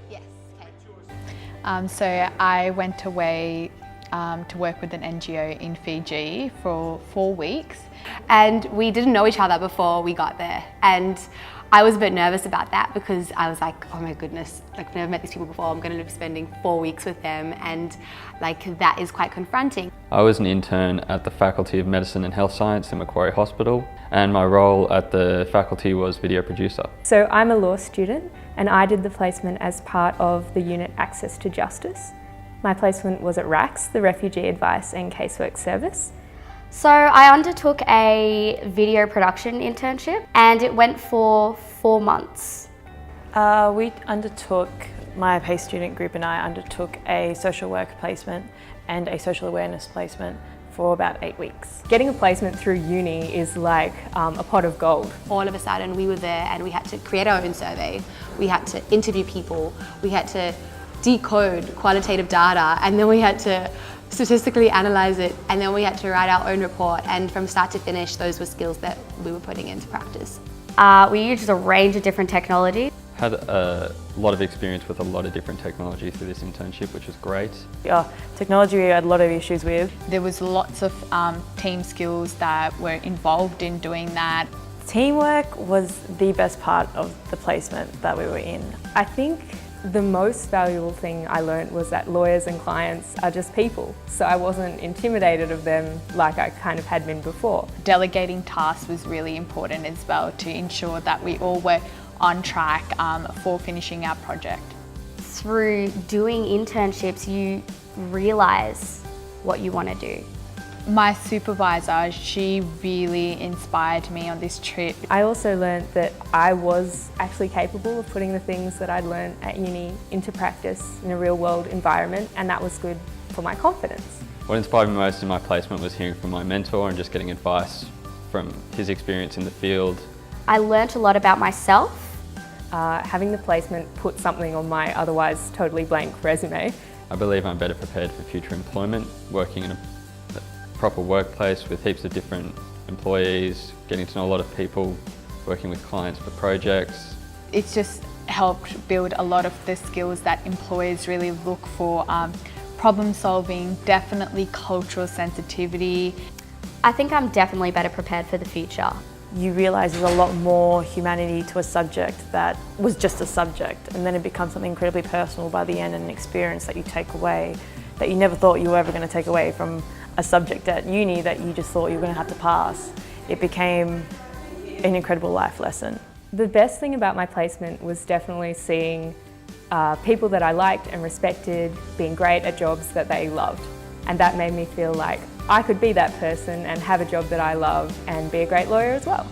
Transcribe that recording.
Yes. So I went away to work with an NGO in Fiji for 4 weeks. And we didn't know each other before we got there. And I was a bit nervous about that because I was like, oh my goodness, like I've never met these people before. I'm going to be spending 4 weeks with them, and like that is quite confronting. I was an intern at the Faculty of Medicine and Health Science in Macquarie Hospital, and my role at the faculty was video producer. So I'm a law student and I did the placement as part of the unit Access to Justice. My placement was at RACS, the Refugee Advice and Casework Service. So I undertook a video production internship and it went for 4 months. My PACE student group and I undertook a social work placement and a social awareness placement for about 8 weeks. Getting a placement through uni is like a pot of gold. All of a sudden we were there and we had to create our own survey. We had to interview people. We had to decode qualitative data, and then we had to statistically analyze it, and then we had to write our own report, and from start to finish those were skills that we were putting into practice. We used a range of different technologies. Had a lot of experience with a lot of different technology through this internship, which was great. Technology we had a lot of issues with. There was lots of team skills that were involved in doing that. Teamwork was the best part of the placement that we were in. I think the most valuable thing I learned was that lawyers and clients are just people, so I wasn't intimidated of them like I kind of had been before. Delegating tasks was really important as well to ensure that we all were on track for finishing our project. Through doing internships, you realise what you want to do. My supervisor, she really inspired me on this trip. I also learned that I was actually capable of putting the things that I'd learned at uni into practice in a real world environment, and that was good for my confidence. What inspired me most in my placement was hearing from my mentor and just getting advice from his experience in the field. I learnt a lot about myself. Having the placement put something on my otherwise totally blank resume. I believe I'm better prepared for future employment, working in a proper workplace with heaps of different employees, getting to know a lot of people, working with clients for projects. It's just helped build a lot of the skills that employers really look for. Problem solving, definitely cultural sensitivity. I think I'm definitely better prepared for the future. You realise there's a lot more humanity to a subject that was just a subject, and then it becomes something incredibly personal by the end, and an experience that you take away that you never thought you were ever going to take away from a subject at uni that you just thought you were going to have to pass. It became an incredible life lesson. The best thing about my placement was definitely seeing people that I liked and respected being great at jobs that they loved, and that made me feel like I could be that person and have a job that I love and be a great lawyer as well.